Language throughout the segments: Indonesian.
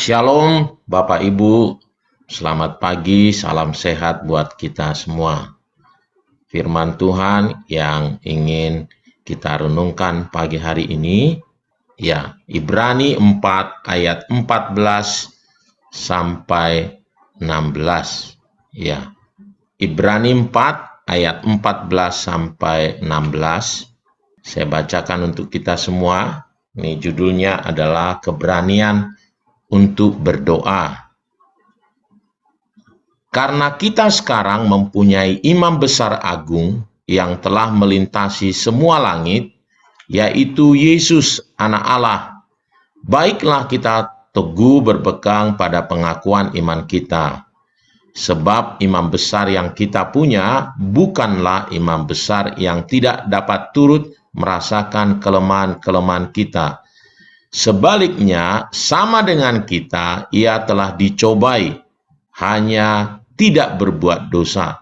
Shalom Bapak Ibu, selamat pagi, salam sehat buat kita semua. Firman Tuhan yang ingin kita renungkan pagi hari ini, ya Ibrani 4 ayat 14 sampai 16. Ya, Ibrani 4 ayat 14 sampai 16. Saya bacakan untuk kita semua. Ini judulnya adalah keberanian untuk berdoa. Karena kita sekarang mempunyai imam besar agung yang telah melintasi semua langit, yaitu Yesus Anak Allah. Baiklah kita teguh berpegang pada pengakuan iman kita. Sebab imam besar yang kita punya bukanlah imam besar yang tidak dapat turut merasakan kelemahan-kelemahan kita. Sebaliknya, sama dengan kita, ia telah dicobai, hanya tidak berbuat dosa.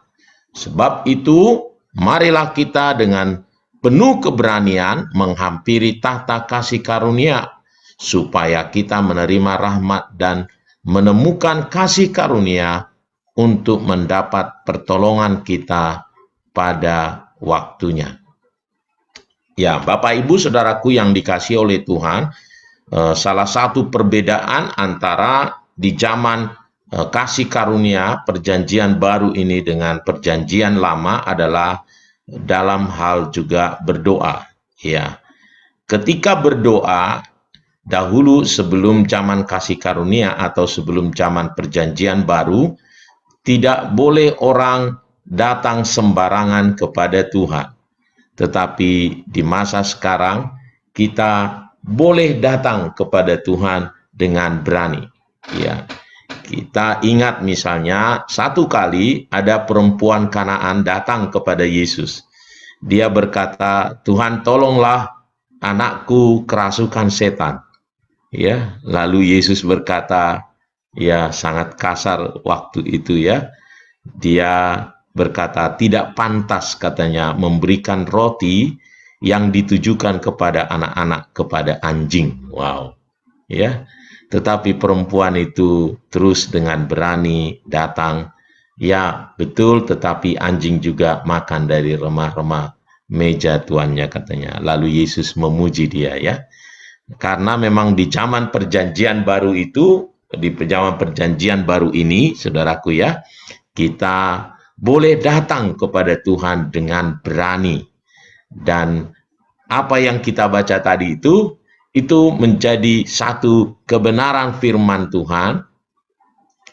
Sebab itu, marilah kita dengan penuh keberanian menghampiri tahta kasih karunia, supaya kita menerima rahmat dan menemukan kasih karunia untuk mendapat pertolongan kita pada waktunya. Ya, Bapak Ibu Saudaraku yang dikasihi oleh Tuhan, salah satu perbedaan antara di zaman kasih karunia perjanjian baru ini dengan perjanjian lama adalah dalam hal juga berdoa. Ya, ketika berdoa dahulu sebelum zaman kasih karunia atau sebelum zaman perjanjian baru, tidak boleh orang datang sembarangan kepada Tuhan. Tetapi di masa sekarang kita boleh datang kepada Tuhan dengan berani. Ya, kita ingat misalnya satu kali ada perempuan Kanaan datang kepada Yesus. Dia berkata, "Tuhan, tolonglah anakku kerasukan setan." Ya, lalu Yesus berkata, ya sangat kasar waktu itu ya. Dia berkata, "Tidak pantas," katanya, "memberikan roti yang ditujukan kepada anak-anak, kepada anjing." Wow, ya. Tetapi perempuan itu terus dengan berani datang. Ya, betul, tetapi anjing juga makan dari remah-remah meja tuannya, katanya. Lalu Yesus memuji dia, ya. Karena memang di zaman perjanjian baru itu, di zaman perjanjian baru ini, saudaraku ya, kita boleh datang kepada Tuhan dengan berani. Dan apa yang kita baca tadi itu menjadi satu kebenaran firman Tuhan,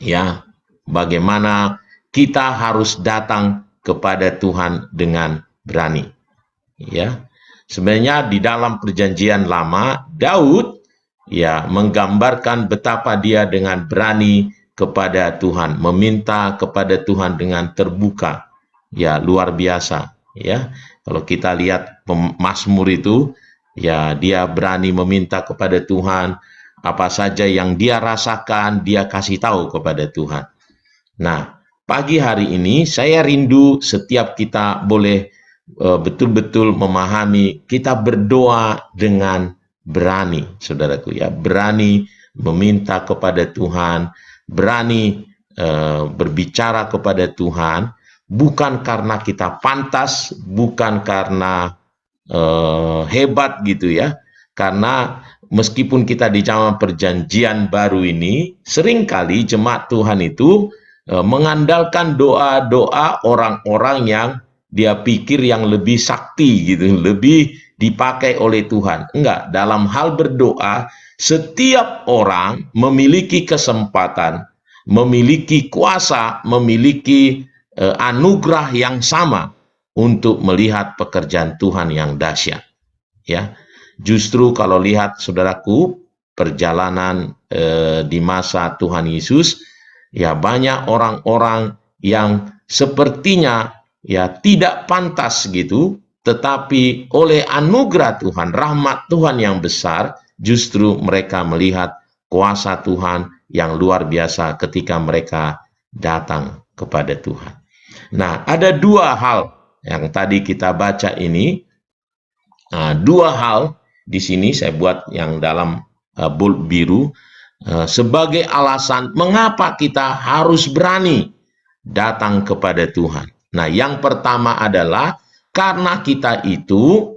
ya, bagaimana kita harus datang kepada Tuhan dengan berani. Ya, sebenarnya di dalam perjanjian lama, Daud ya menggambarkan betapa dia dengan berani kepada Tuhan, meminta kepada Tuhan dengan terbuka. Ya, luar biasa, ya. Kalau kita lihat Mazmur itu, ya dia berani meminta kepada Tuhan apa saja yang dia rasakan, dia kasih tahu kepada Tuhan. Nah, pagi hari ini saya rindu setiap kita boleh betul-betul memahami, kita berdoa dengan berani, saudaraku ya, berani meminta kepada Tuhan, berani berbicara kepada Tuhan, bukan karena kita pantas, bukan karena hebat gitu ya. Karena meskipun kita di zaman perjanjian baru ini, seringkali jemaat Tuhan itu mengandalkan doa-doa orang-orang yang dia pikir yang lebih sakti gitu, lebih dipakai oleh Tuhan. Enggak, dalam hal berdoa, setiap orang memiliki kesempatan, memiliki kuasa, memiliki anugerah yang sama untuk melihat pekerjaan Tuhan yang dahsyat. Ya, justru kalau lihat saudaraku, perjalanan di masa Tuhan Yesus, ya banyak orang-orang yang sepertinya ya tidak pantas gitu, tetapi oleh anugerah Tuhan, rahmat Tuhan yang besar, justru mereka melihat kuasa Tuhan yang luar biasa ketika mereka datang kepada Tuhan. Nah, ada dua hal yang tadi kita baca ini. Nah, dua hal di sini saya buat yang dalam bold biru. sebagai alasan mengapa kita harus berani datang kepada Tuhan. Nah, yang pertama adalah karena kita itu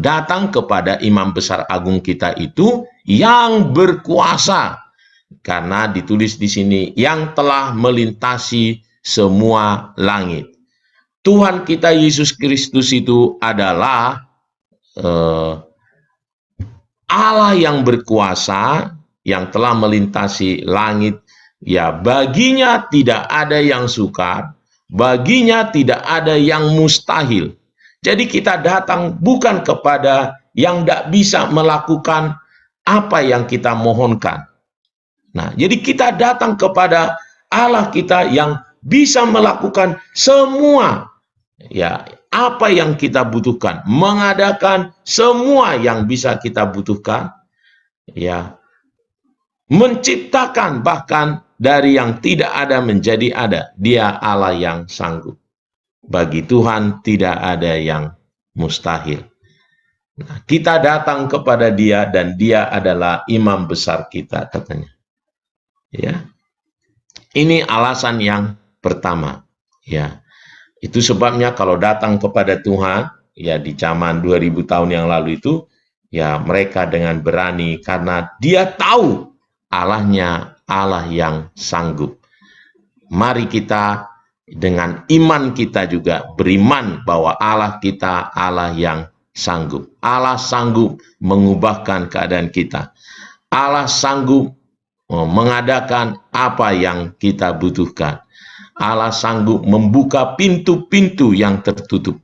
datang kepada imam besar agung kita itu yang berkuasa. Karena ditulis di sini yang telah melintasi semua langit. Tuhan kita Yesus Kristus itu adalah Allah yang berkuasa, yang telah melintasi langit. Ya, baginya tidak ada yang sukar, baginya tidak ada yang mustahil. Jadi kita datang bukan kepada yang tidak bisa melakukan apa yang kita mohonkan. Nah, jadi kita datang kepada Allah kita yang bisa melakukan semua, ya, apa yang kita butuhkan, mengadakan semua yang bisa kita butuhkan, ya, menciptakan bahkan dari yang tidak ada menjadi ada. Dia Allah yang sanggup. Bagi Tuhan tidak ada yang mustahil. Nah, kita datang kepada Dia dan Dia adalah imam besar kita, katanya. Ya, ini alasan yang pertama. Ya, itu sebabnya kalau datang kepada Tuhan, ya di zaman 2000 tahun yang lalu itu, ya mereka dengan berani karena dia tahu Allahnya Allah yang sanggup. Mari kita dengan iman kita juga beriman bahwa Allah kita Allah yang sanggup. Allah sanggup mengubahkan keadaan kita. Allah sanggup mengadakan apa yang kita butuhkan. Allah sanggup membuka pintu-pintu yang tertutup.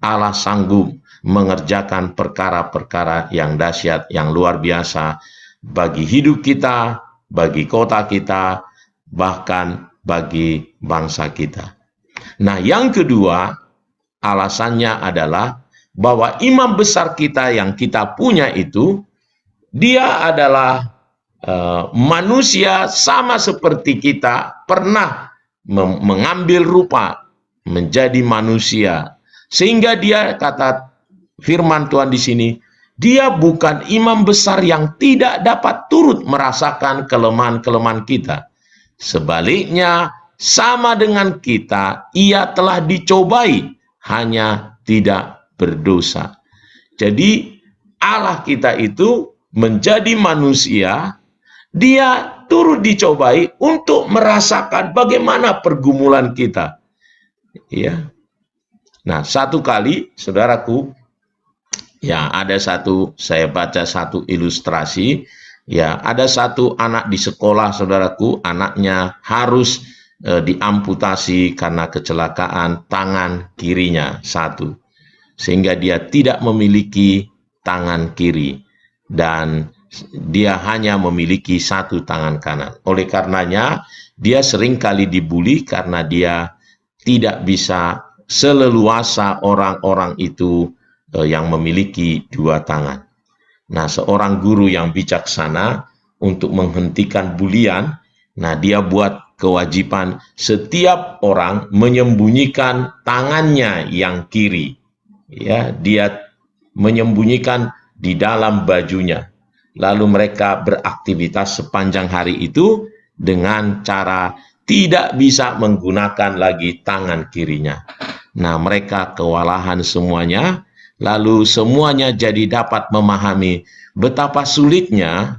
Allah sanggup mengerjakan perkara-perkara yang dahsyat, yang luar biasa bagi hidup kita, bagi kota kita, bahkan bagi bangsa kita. Nah, yang kedua, alasannya adalah bahwa imam besar kita yang kita punya itu, dia adalah manusia sama seperti kita, pernah mengambil rupa menjadi manusia, sehingga dia, kata firman Tuhan di sini, dia bukan imam besar yang tidak dapat turut merasakan kelemahan-kelemahan kita. Sebaliknya, sama dengan kita, ia telah dicobai, hanya tidak berdosa. Jadi Allah kita itu menjadi manusia, dia turut dicobai untuk merasakan bagaimana pergumulan kita. Ya. Nah, satu kali, saudaraku, ya ada saya baca satu ilustrasi, ya ada satu anak di sekolah, saudaraku, anaknya harus diamputasi karena kecelakaan tangan kirinya satu, sehingga dia tidak memiliki tangan kiri dan dia hanya memiliki satu tangan kanan. Oleh karenanya, dia sering kali dibuli karena dia tidak bisa seleluasa orang-orang itu yang memiliki dua tangan. Nah, seorang guru yang bijaksana untuk menghentikan bulian, nah dia buat kewajiban setiap orang menyembunyikan tangannya yang kiri. Ya, dia menyembunyikan di dalam bajunya. Lalu mereka beraktivitas sepanjang hari itu dengan cara tidak bisa menggunakan lagi tangan kirinya. Nah, mereka kewalahan semuanya, lalu semuanya jadi dapat memahami betapa sulitnya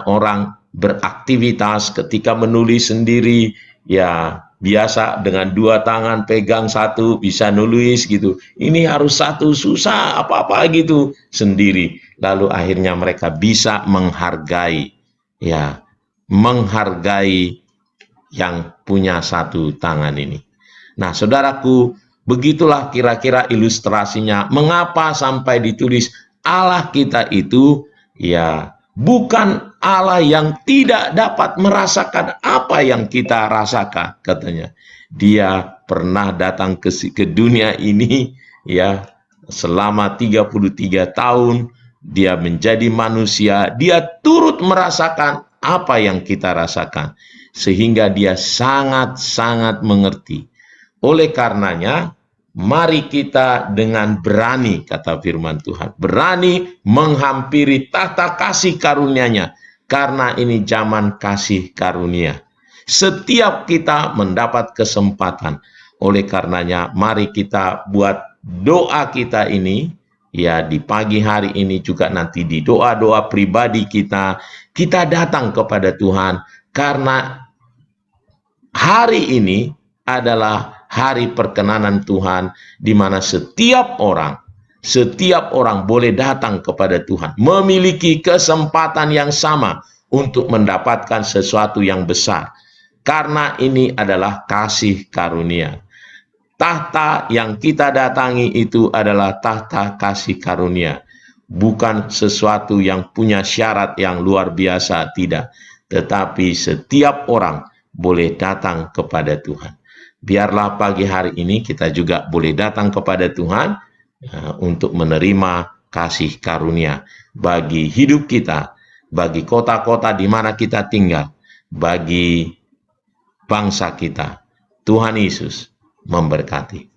orang beraktivitas ketika menulis sendiri, ya biasa dengan dua tangan pegang satu bisa nulis gitu. Ini harus satu, susah apa-apa gitu sendiri. Lalu akhirnya mereka bisa menghargai yang punya satu tangan ini. Nah, saudaraku, begitulah kira-kira ilustrasinya mengapa sampai ditulis Allah kita itu ya bukan Allah yang tidak dapat merasakan apa yang kita rasakan, katanya. Dia pernah datang ke dunia ini ya selama 33 tahun, dia menjadi manusia, dia turut merasakan apa yang kita rasakan, sehingga dia sangat-sangat mengerti. Oleh karenanya, mari kita dengan berani, kata firman Tuhan, berani menghampiri tahta kasih karunia-Nya, karena ini zaman kasih karunia. Setiap kita mendapat kesempatan. Oleh karenanya, mari kita buat doa kita ini, ya di pagi hari ini juga nanti di doa-doa pribadi kita datang kepada Tuhan, karena hari ini adalah hari perkenanan Tuhan, di mana setiap orang boleh datang kepada Tuhan, memiliki kesempatan yang sama untuk mendapatkan sesuatu yang besar. Karena ini adalah kasih karunia. Tahta yang kita datangi itu adalah tahta kasih karunia. Bukan sesuatu yang punya syarat yang luar biasa, tidak. Tetapi setiap orang boleh datang kepada Tuhan. Biarlah pagi hari ini kita juga boleh datang kepada Tuhan untuk menerima kasih karunia bagi hidup kita, bagi kota-kota di mana kita tinggal, bagi bangsa kita. Tuhan Yesus memberkati.